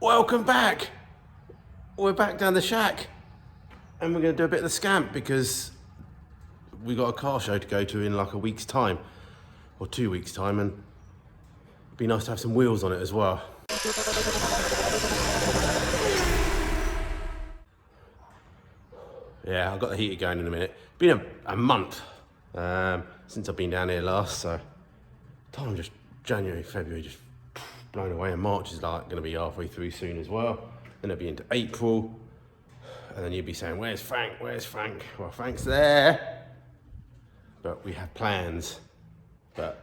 Welcome back. We're back down the shack and we're going to do a bit of the Scamp because we got a car show to go to in like a week's time or 2 weeks time, and it'd be nice to have some wheels on it as well. Yeah, I've got the heater going in a minute. Been a month since I've been down here last, so time just January, February just blown away, and March is like going to be halfway through soon as well. Then it'll be into April, and then you'll be saying, "Where's Frank? Where's Frank?" Well, Frank's there, but we have plans. But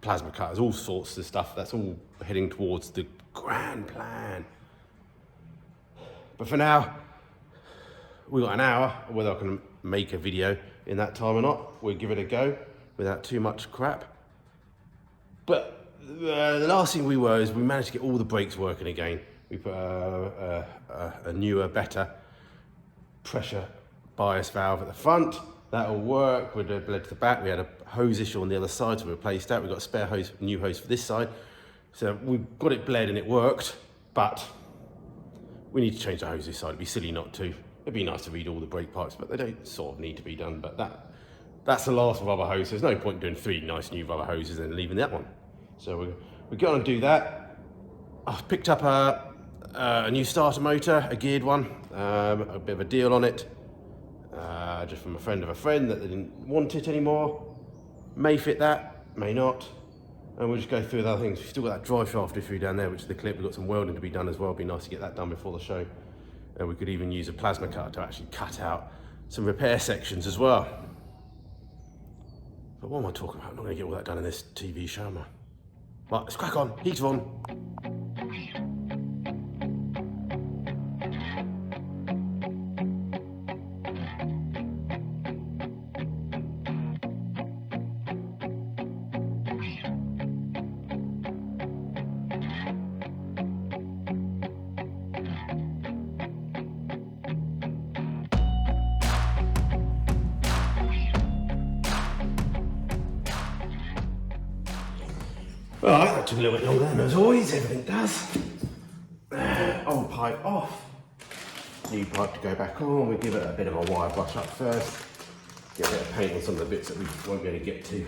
plasma cutters, all sorts of stuff. That's all heading towards the grand plan. But for now, we've got an hour. Whether I can make a video in that time or not, we'll give it a go without too much crap. But the last thing we were is we managed to get all the brakes working again. We put a newer, better pressure bias valve at the front. That'll work. We bled to the back. We had a hose issue on the other side, so we replaced that. We've got a spare hose, new hose for this side. So we got it bled and it worked, but we need to change the hose this side. It'd be silly not to. It'd be nice to read all the brake pipes, but they don't sort of need to be done. But that's the last rubber hose. There's no point doing 3 nice new rubber hoses and leaving that one. So we're going to do that. I've picked up a new starter motor, a geared one, a bit of a deal on it, just from a friend of a friend that they didn't want it anymore. May fit that, may not. And we'll just go through the other things. We've still got that drive shaft issue down there, which is the clip. We've got some welding to be done as well. It'd be nice to get that done before the show. We could even use a plasma cutter to actually cut out some repair sections as well. But what am I talking about? I'm not going to get all that done in this TV show, am I? Right, let's crack on. Heater on. Alright, that took a little bit longer than as always, everything does. Old pipe off. New pipe to go back on. We'll give it a bit of a wire brush up first. Get a bit of paint on some of the bits that we won't be able to get to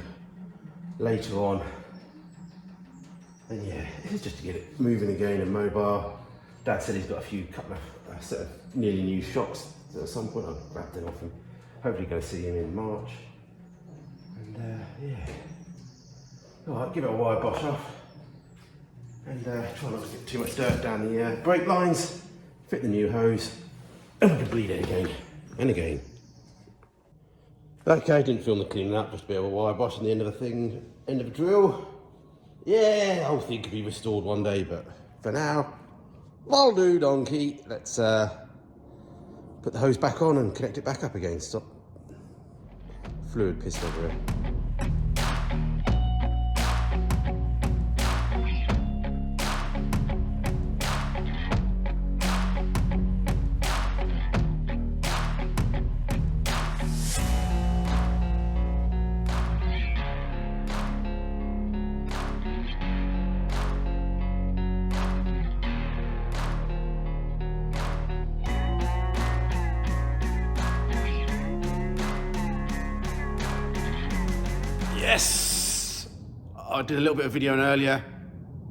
later on. And yeah, this is just to get it moving again and mobile. Dad said he's got a set of nearly new shocks. So at some point I'll grab them off and hopefully go see him in March. And yeah. Alright, give it a wire brush off and try not to get too much dirt down the brake lines, fit the new hose, and we can bleed it again and again. Okay, didn't film the cleaning up, just a bit of a wire brush on the end of a thing, end of a drill. Yeah, the whole thing could be restored one day, but for now, I'll do donkey. Let's put the hose back on and connect it back up again. Stop fluid pissed over it. Yes! I did a little bit of video earlier,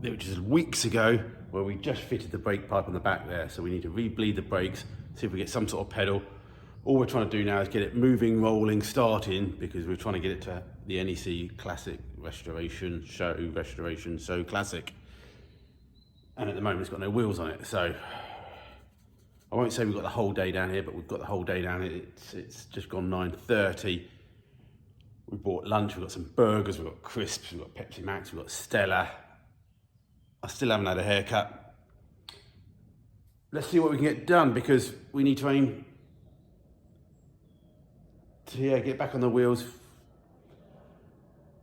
which is weeks ago, where we just fitted the brake pipe on the back there. So we need to re-bleed the brakes, see if we get some sort of pedal. All we're trying to do now is get it moving, rolling, starting, because we're trying to get it to the NEC Classic Restoration Show Classic. And at the moment it's got no wheels on it, so I won't say we've got the whole day down here, but we've got the whole day down here. It's just gone 9:30. We bought lunch, we've got some burgers, we've got crisps, we've got Pepsi Max, we've got Stella. I still haven't had a haircut. Let's see what we can get done, because we need to aim to get back on the wheels.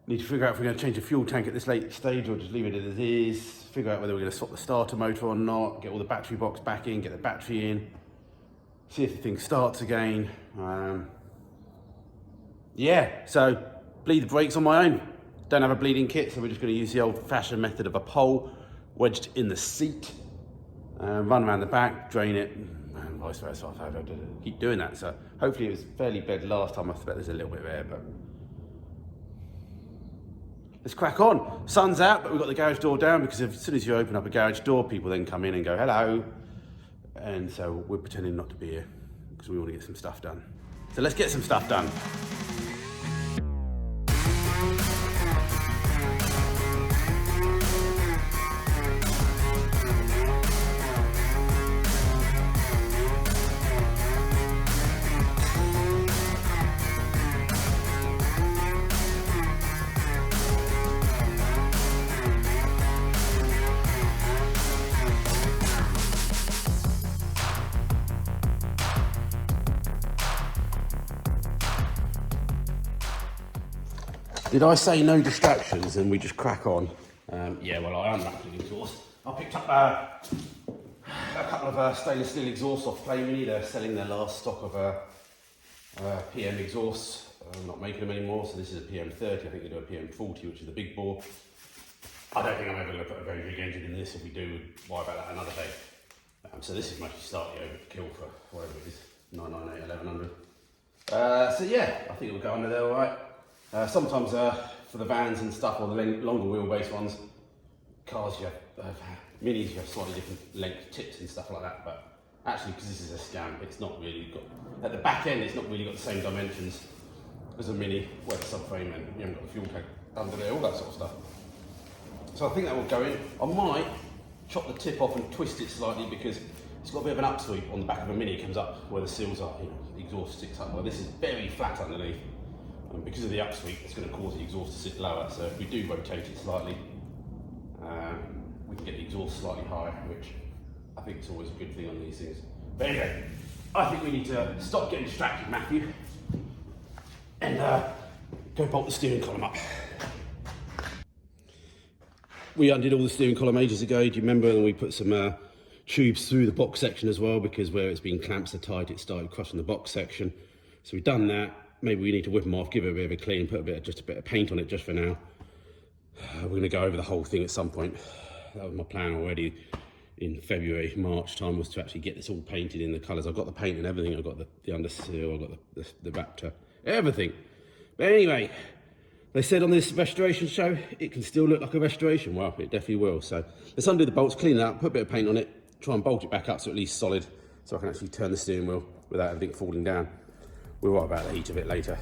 Need to figure out if we're going to change the fuel tank at this late stage or just leave it as it is. Figure out whether we're going to swap the starter motor or not. Get all the battery box back in, get the battery in. See if the thing starts again. Yeah, so bleed the brakes on my own. Don't have a bleeding kit, so we're just going to use the old-fashioned method of a pole. wedged in the seat, run around the back, drain it, and vice versa. I had to keep doing that. So hopefully it was fairly bed last time. I suspect there's a little bit there, but let's crack on. Sun's out, but we've got the garage door down because as soon as you open up a garage door, people then come in and go, hello. And so we're pretending not to be here because we want to get some stuff done. So let's get some stuff done. Did I say no distractions and we just crack on? Yeah, well, I unwrapped the exhaust. I picked up a couple of stainless steel exhausts off Play Mini. They're selling their last stock of PM exhausts. I'm not making them anymore, so this is a PM30. I think they do a PM40, which is the big bore. I don't think I'm ever going to put a very big engine in this. If we do, we'll worry about that another day. So this is mostly starting over to kill for whatever it is, 998, 1100. So yeah, I think it'll go under there all right. Sometimes for the vans and stuff, or the longer wheelbase ones, cars you have, minis you have slightly different length tips and stuff like that, but actually because this is a Scamp, it's not really got, at the back end it's not really got the same dimensions as a Mini, where the subframe and you haven't got the fuel tank under there, all that sort of stuff. So I think that will go in. I might chop the tip off and twist it slightly because it's got a bit of an upsweep on the back of a Mini. It comes up where the seals are, the exhaust sticks up. Well, this is very flat underneath. Because of the upsweep, it's going to cause the exhaust to sit lower. So if we do rotate it slightly, we can get the exhaust slightly higher, which I think is always a good thing on these things. But anyway, I think we need to stop getting distracted, Matthew, and go bolt the steering column up. We undid all the steering column ages ago. Do you remember? And we put some tubes through the box section as well, because where it's been clamped so tight, it started crushing the box section. So we've done that. Maybe we need to whip them off, give it a bit of a clean, put just a bit of paint on it just for now. We're going to go over the whole thing at some point. That was my plan already in February, March time, was to actually get this all painted in the colours. I've got the paint and everything. I've got the underseal, I've got the Raptor, everything. But anyway, they said on this restoration show, it can still look like a restoration. Well, it definitely will. So let's undo the bolts, clean it up, put a bit of paint on it, try and bolt it back up so at least solid, so I can actually turn the steering wheel without everything falling down. We'll worry about the heat of it later.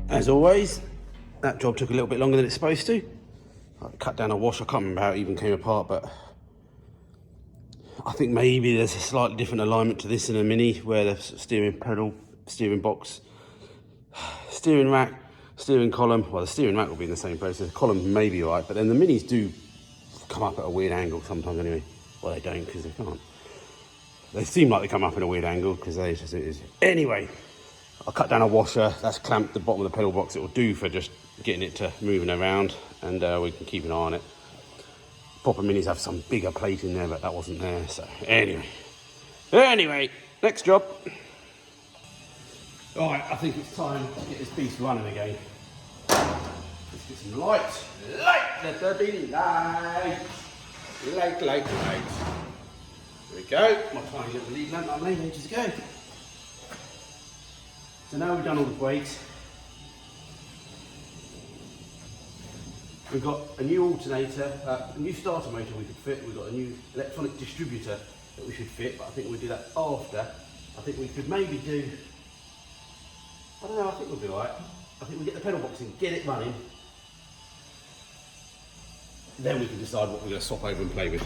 As always, that job took a little bit longer than it's supposed to. I cut down a wash, I can't remember how it even came apart, but I think maybe there's a slightly different alignment to this in a Mini, where the steering pedal, steering box, steering rack, steering column, well the steering rack will be in the same place, the column may be right, but then the Minis do come up at a weird angle sometimes anyway. Well, they don't because they can't. They seem like they come up in a weird angle because they just, it is. Anyway, I'll cut down a washer, that's clamped the bottom of the pedal box. It will do for just getting it to moving around, and we can keep an eye on it. Proper Minis have some bigger plate in there, but that wasn't there, so anyway, next job. All right, I think it's time to get this beast running again. Let's get some light, let there be light. There we go, my tiny little lead lamp I made ages ago. So now we've done all the brakes. We've got a new alternator, a new starter motor we could fit. We've got a new electronic distributor that we should fit, but I think we'll do that after. I think we could maybe do, I don't know, I think we'll be all right. I think we'll get the pedal box in, get it running. Then we can decide what we're going to swap over and play with.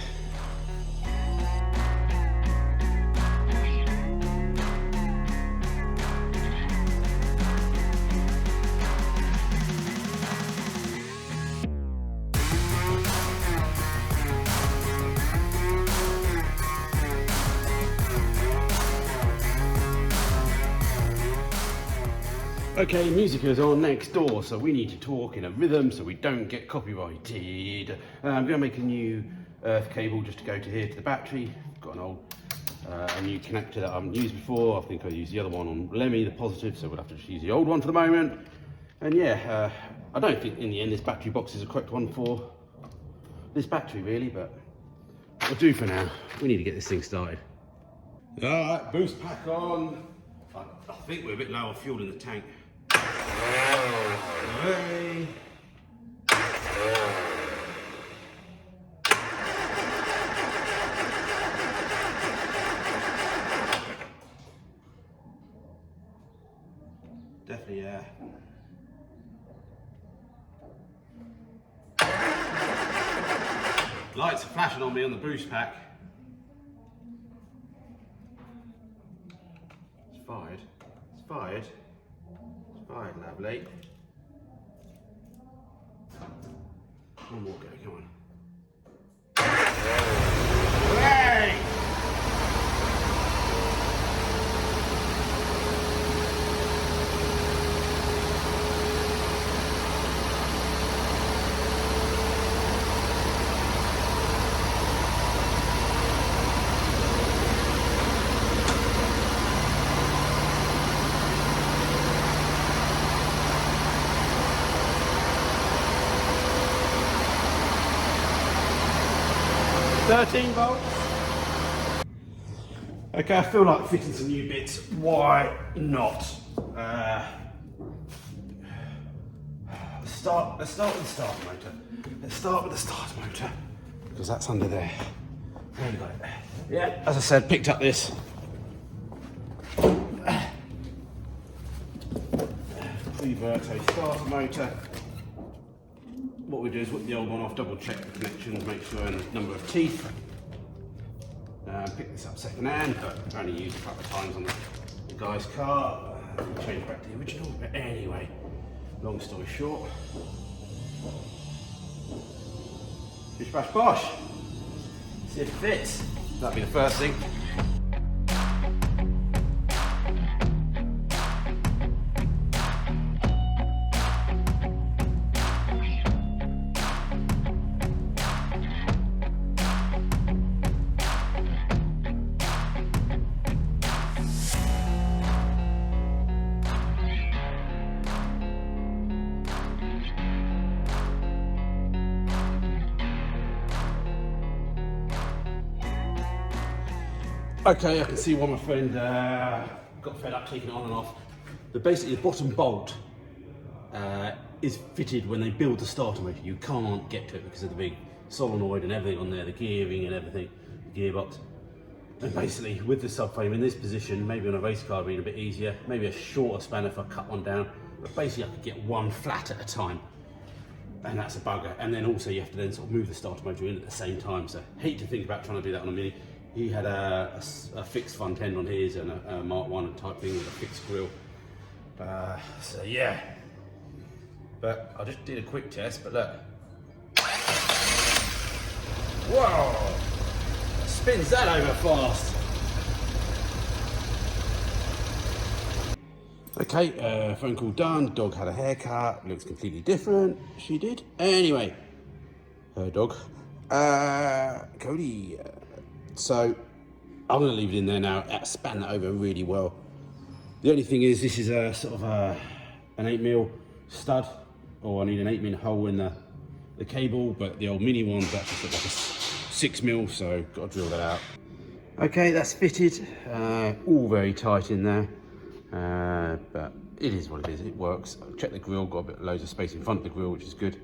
Okay, music is on next door, so we need to talk in a rhythm so we don't get copyrighted. I'm going to make a new earth cable just to go to here to the battery. Got an old, a new connector that I haven't used before. I think I used the other one on Lemmy, the positive, so we'll have to just use the old one for the moment. And yeah, I don't think in the end this battery box is the correct one for this battery really, but we'll do for now. We need to get this thing started. All right, boost pack on. I think we're a bit low on fuel in the tank. Hey. Definitely, yeah. Lights are flashing on me on the boost pack. It's fired. It's fired. It's fired, lovely. One more go, come on. Hey! $13. Okay, I feel like fitting some new bits. Why not? Let's start with the starter motor. Let's start with the starter motor because that's under there. There we go. Yeah, as I said, picked up this. Pre-Verto starter motor. What we do is whip the old one off, double check the connections, make sure and the number of teeth. Pick this up second hand, but only used a couple of times on the guy's car. Change back to the original, but anyway, long story short. Bish bash bosh. See if it fits. That'll be the first thing. Okay, I can see why my friend got fed up taking it on and off. Basically, the bottom bolt is fitted when they build the starter motor. You can't get to it because of the big solenoid and everything on there, the gearing and everything, the gearbox. And basically, with the subframe in this position, maybe on a race car it'd be a bit easier, maybe a shorter spanner if I cut one down, but basically I could get one flat at a time. And that's a bugger. And then also you have to then sort of move the starter motor in at the same time. So hate to think about trying to do that on a Mini. He had a fixed front end on his and a Mark 1 type thing with a fixed grille. So yeah. But I just did a quick test, but look. Whoa! Spins that over fast. Okay, phone call done. Dog had a haircut. Looks completely different. She did. Anyway, her dog. Cody. So I'm going to leave it in there now. Span that over really well. The only thing is, this is a sort of an 8mm stud, or I need an 8mm hole in the cable. But the old Mini one's actually sort of like a 6mm, so got to drill that out. Okay, that's fitted. All very tight in there. But it is what it is, it works. I've checked the grille, got a bit loads of space in front of the grille, which is good.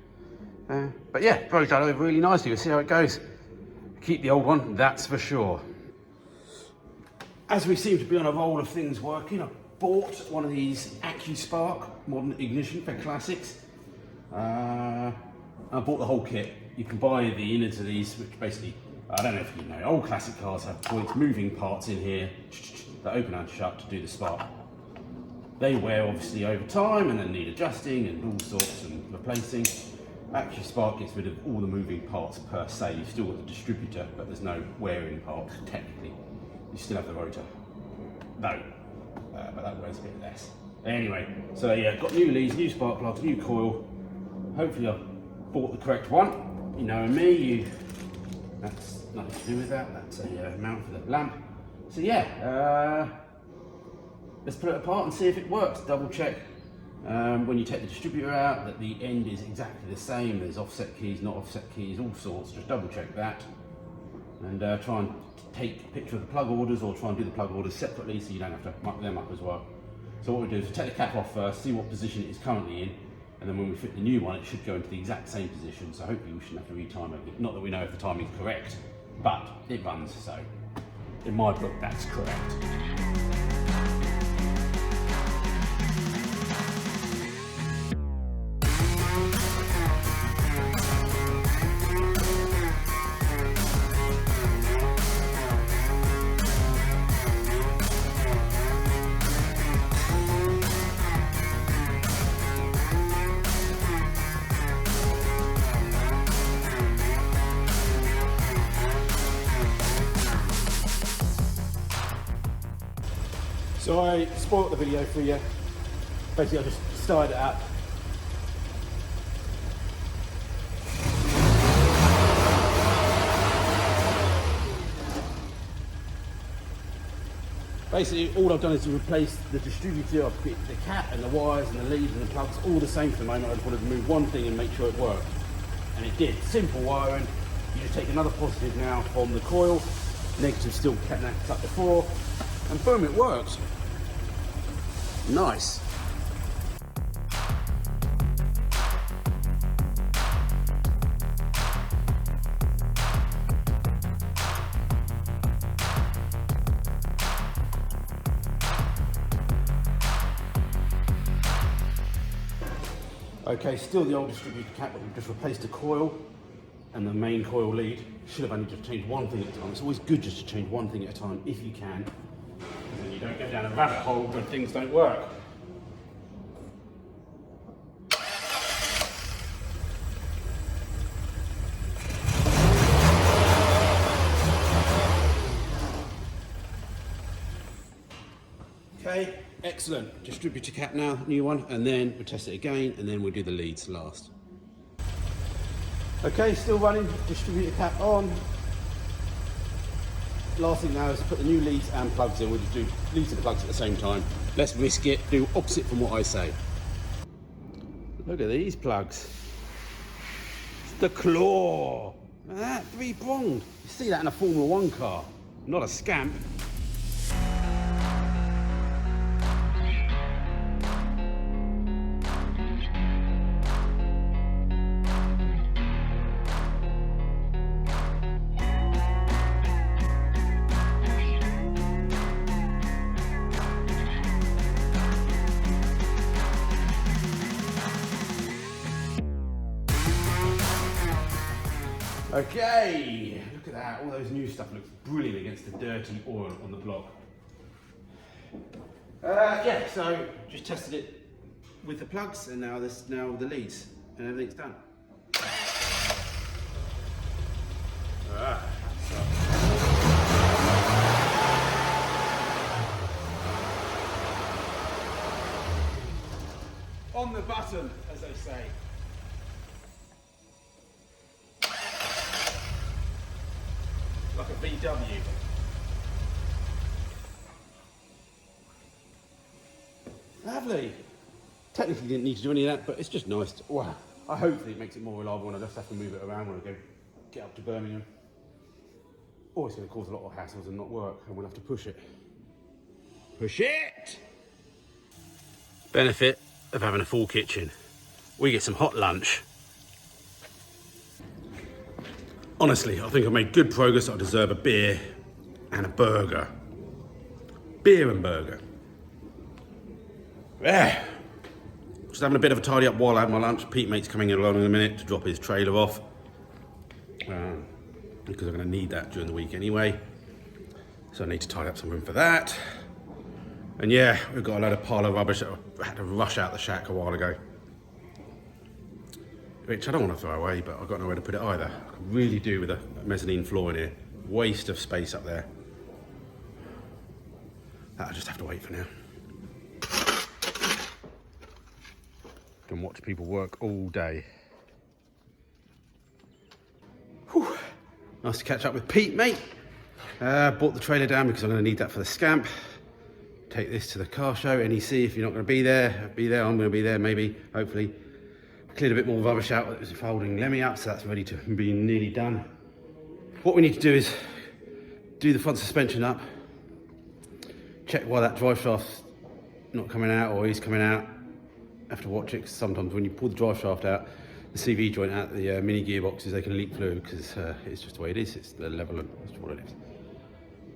But yeah, broke that over really nicely. We'll see how it goes. Keep the old one, that's for sure. As we seem to be on a roll of things working, I bought one of these Accuspark modern ignition for classics. I bought the whole kit. You can buy the innards of these, which basically, I don't know if you know, old classic cars have points, moving parts in here that open and shut to do the spark. They wear obviously over time and then need adjusting and all sorts and replacing. Accuspark gets rid of all the moving parts per se. You've still got the distributor, but there's no wearing parts technically. You still have the rotor. No, but that wears a bit less. Anyway, so yeah, got new leads, new spark plugs, new coil. Hopefully I've bought the correct one. You know me, that's nothing to do with that. That's a mount for the lamp. So yeah, let's put it apart and see if it works. Double check when you take the distributor out that the end is exactly the same. There's offset keys, not offset keys, all sorts. Just double check that and try and take a picture of the plug orders, or try and do the plug orders separately so you don't have to muck them up as well. So what we do is we take the cap off first, see what position it is currently in, and then when we fit the new one, it should go into the exact same position. So hopefully we shouldn't have to retime it. Not that we know if the timing is correct, but it runs, so in my book, that's correct. So I spoiled the video for you. Basically I just started it up. Basically all I've done is to replace the distributor. I've put the cap and the wires and the leads and the plugs all the same for the moment. I just wanted to move one thing and make sure it worked. And it did. Simple wiring. You just take another positive now from the coil, negative still connected up before, and boom, it works. Nice. Okay, still the old distributor cap, but we've just replaced the coil and the main coil lead. Should have only just changed one thing at a time. It's always good just to change one thing at a time if you can. And then you don't go down a rabbit hole when things don't work. Okay, excellent. Distributor cap now, new one, and then we'll test it again, and then we'll do the leads last. Okay, still running, distributor cap on. Last thing now is to put the new leads and plugs in. We'll just do leads and plugs at the same time. Let's risk it, do opposite from what I say. Look at these plugs. It's the claw. Look at that, 3-pronged. You see that in a Formula 1 car, not a Scamp. Okay, look at that, all those new stuff looks brilliant against the dirty oil on the block. Yeah, so just tested it with the plugs, and now the leads, and everything's done. On the button, as they say. Like a VW. Lovely. Technically didn't need to do any of that, but it's just nice to, wow. Hopefully it makes it more reliable when I just have to move it around when I go get up to Birmingham. Or it's going to cause a lot of hassles and not work, and we'll have to push it. Push it! Benefit of having a full kitchen. We get some hot lunch. Honestly, I think I've made good progress. I deserve a beer and a burger. Beer and burger. Yeah. Just having a bit of a tidy up while I have my lunch. Pete mate's coming in along in a minute to drop his trailer off. Because I'm going to need that during the week anyway. So I need to tidy up some room for that. And yeah, we've got a load of pile of rubbish that I had to rush out the shack a while ago. Which I don't want to throw away, but I've got nowhere to put it either. I could really do with a mezzanine floor in here. Waste of space up there. That'll just have to wait for now. watch people work all day. Whew. Nice to catch up with Pete, mate. Brought the trailer down because I'm going to need that for the Scamp. Take this to the car show, NEC. If you're not going to be there, I'm going to be there, maybe, hopefully. Cleared a bit more rubbish out. It was folding Lemmy up, so that's ready to be nearly done. What we need to do is do the front suspension up, check why that drive shaft's not coming out or is coming out. Have to watch it, because sometimes when you pull the drive shaft out, the CV joint out, the mini gearboxes, they can leak fluid because it's just the way it is. It's the level and that's what it is.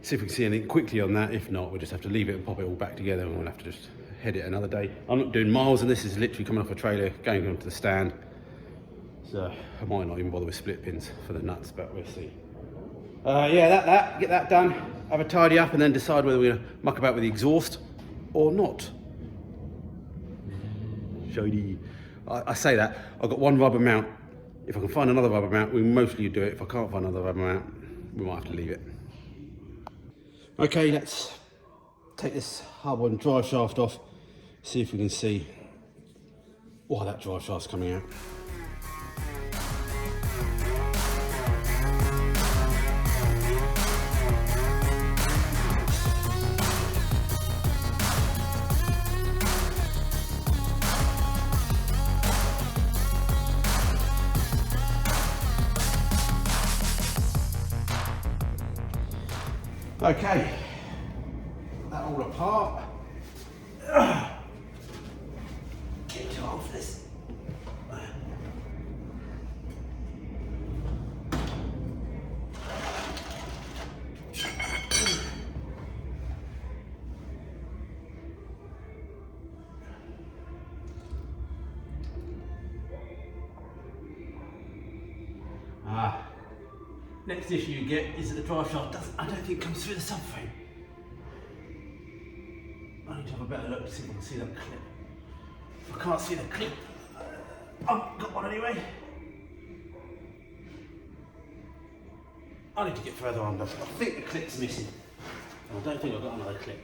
See if we can see anything quickly on that. If not, we'll just have to leave it and pop it all back together, and we'll have to just head it another day. I'm not doing miles, and this is literally coming off a trailer, going onto the stand. So I might not even bother with split pins for the nuts, but we'll see. Yeah, get that done, have a tidy up, and then decide whether we're gonna muck about with the exhaust or not. Shady. I say that, I've got one rubber mount. If I can find another rubber mount, we mostly do it. If I can't find another rubber mount, we might have to leave it. Okay, let's take this hub-on drive shaft off, see if we can see why that drive shaft's coming out. Okay, put that all apart. Get too old for this. Next issue you get is that the drive shaft I don't think comes through the subframe. I need to have a better look to see if I can see that clip. If I can't see the clip, I've got one anyway. I need to get further under. I think the clip's missing. I don't think I've got another clip.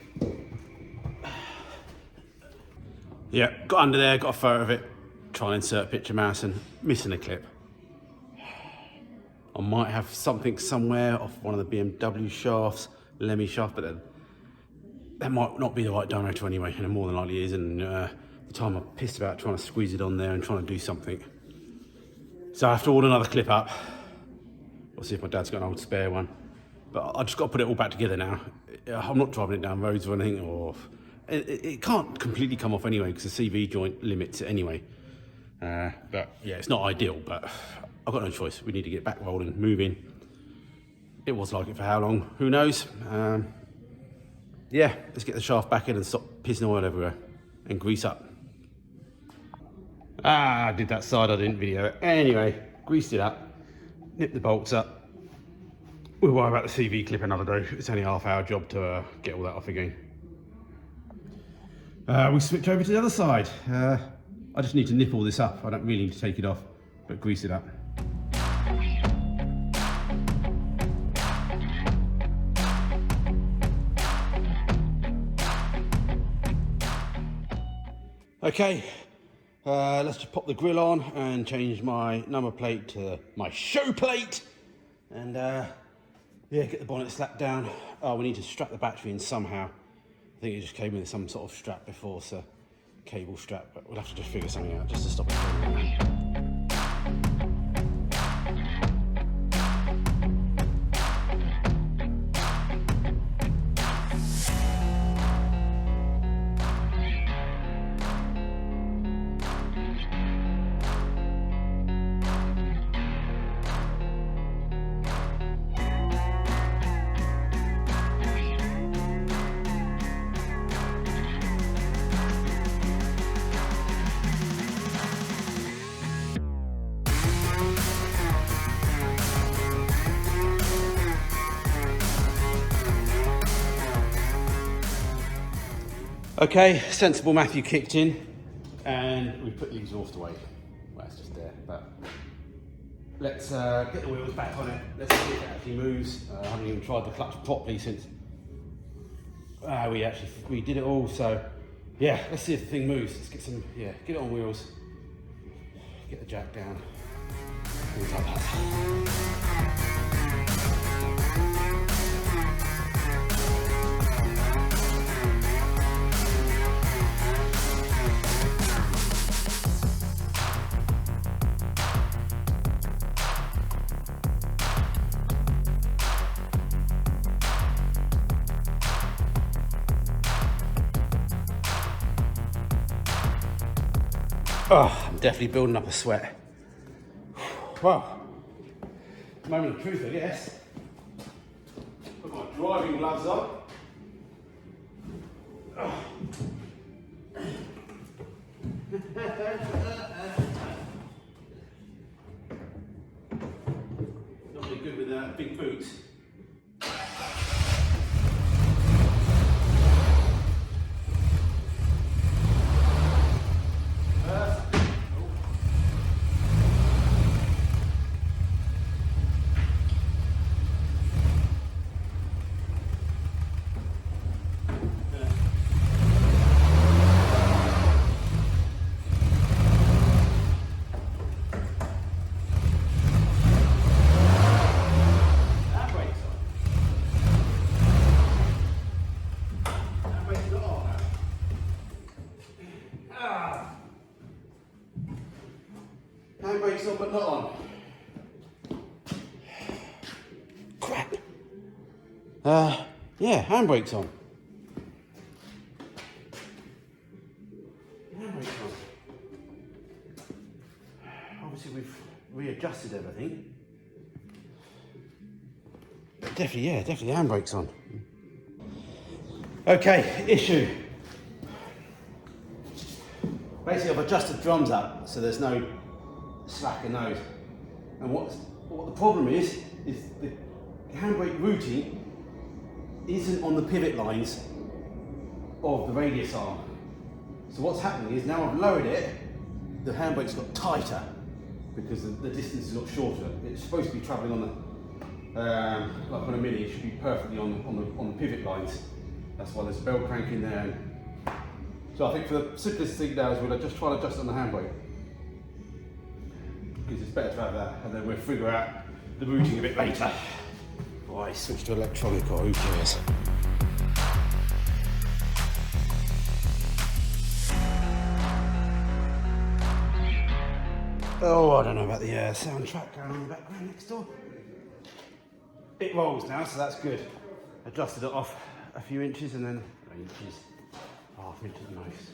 Yeah, got under there, got a photo of it. Try and insert a picture mouse and missing a clip. I might have something somewhere off one of the BMW shafts, Lemmy shaft, but then that might not be the right diameter anyway, and it more than likely is. And the time I'm pissed about trying to squeeze it on there and trying to do something. So I have to order another clip up. We'll see if my dad's got an old spare one. But I just got to put it all back together now. I'm not driving it down roads or anything, or it can't completely come off anyway because the CV joint limits it anyway. But yeah, it's not ideal, but I've got no choice. We need to get back rolling, moving. It was like it for how long? Who knows? Yeah, let's get the shaft back in and stop pissing oil everywhere and grease up. I did that side, I didn't video it. Anyway, greased it up, nipped the bolts up. We'll worry about the CV clip another day. It's only a half-hour job to get all that off again. We switch over to the other side. I just need to nip all this up. I don't really need to take it off, but grease it up. Okay, let's just pop the grill on and change my number plate to my show plate. And yeah, get the bonnet slapped down. Oh, we need to strap the battery in somehow. I think it just came with some sort of strap before, so cable strap, but we'll have to just figure something out just to stop it. Okay, sensible Matthew kicked in and we put the exhaust away. Well, it's just there, but let's get the wheels back on it. Let's see if it actually moves. I haven't even tried the clutch properly since we did it all. So yeah, let's see if the thing moves. Let's get some, get it on wheels get the jack down, things like that. Oh, I'm definitely building up a sweat. Well, moment of truth, I guess. Put my driving gloves on. Oh. Not really good with big boots. Handbrake's on but not on. Crap. Yeah, handbrake's on. Handbrake's on. Obviously we've readjusted everything. But definitely handbrake's on. Okay, issue. Basically I've adjusted drums up so there's no slack in those. And what the problem is the handbrake routing isn't on the pivot lines of the radius arm. So what's happening is now I've lowered it, the handbrake's got tighter because the distance has got shorter. It's supposed to be travelling on the, like on a Mini, it should be perfectly on the pivot lines. That's why there's a bell crank in there. So I think for the simplest thing now is we'll just try to adjust on the handbrake. Because it's better to have that, and then we'll figure out the routing a bit later. Why switch to electronic or who cares? Oh, I don't know about the soundtrack going on in the background next door. It rolls now, so that's good. Adjusted it off a few inches and then inches, half inch at the most.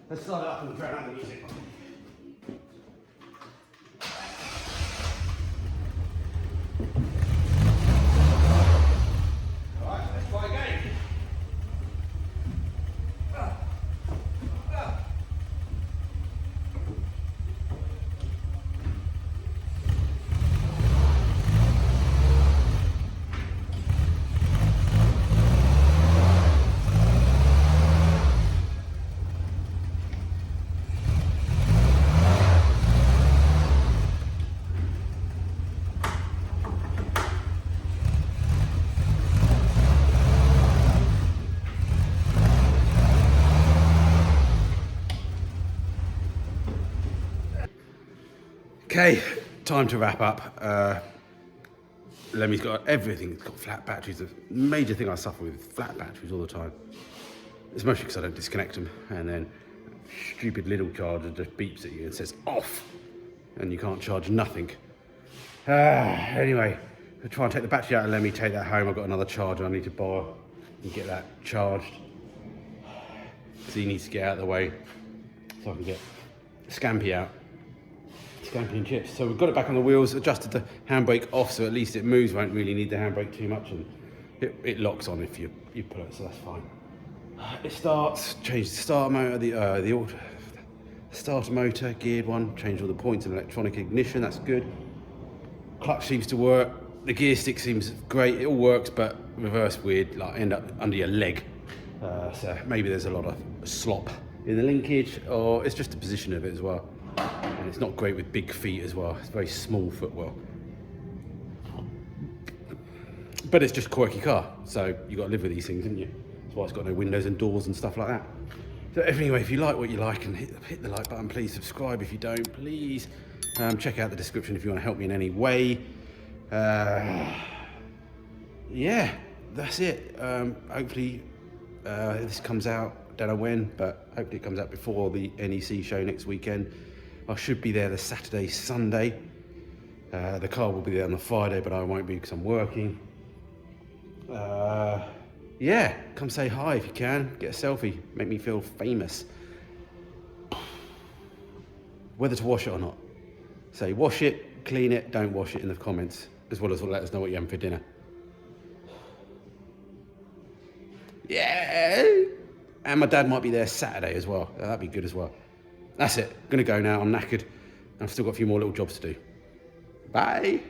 Let's start it up and drown out the music. Alright, let's try again. Okay, time to wrap up. Lemmy's got everything. It's got flat batteries. The major thing I suffer with flat batteries all the time. It's mostly because I don't disconnect them, and then stupid little charger just beeps at you and says off, and you can't charge nothing. Anyway, I'll try and take the battery out of Lemmy, take that home. I've got another charger I need to borrow and get that charged. So he needs to get out of the way so I can get Scampy out. Scampy and chips. So we've got it back on the wheels, adjusted the handbrake off so at least it moves, won't really need the handbrake too much, and it locks on if you pull it, so that's fine. It starts, changed the start motor, the starter motor, geared one, changed all the points in electronic ignition, that's good. Clutch seems to work, the gear stick seems great, it all works, but reverse weird, like end up under your leg. So maybe there's a lot of slop in the linkage, or it's just the position of it as well. And it's not great with big feet as well. It's a very small footwell. But it's just a quirky car, so you've got to live with these things, haven't you? That's why it's got no windows and doors and stuff like that. So anyway, if you like what you like, and hit the like button, please subscribe if you don't. Please Check out the description if you want to help me in any way. Yeah, that's it. Hopefully this comes out, don't know when, but hopefully it comes out before the NEC show next weekend. I should be there the Saturday, Sunday. The car will be there on the Friday, but I won't be because I'm working. Yeah, come say hi if you can. Get a selfie, make me feel famous. Whether to wash it or not. Say wash it, clean it, don't wash it in the comments, as well as let us know what you're having for dinner. Yeah, and my dad might be there Saturday as well. That'd be good as well. That's it. Gonna go now. I'm knackered. I've still got a few more little jobs to do. Bye.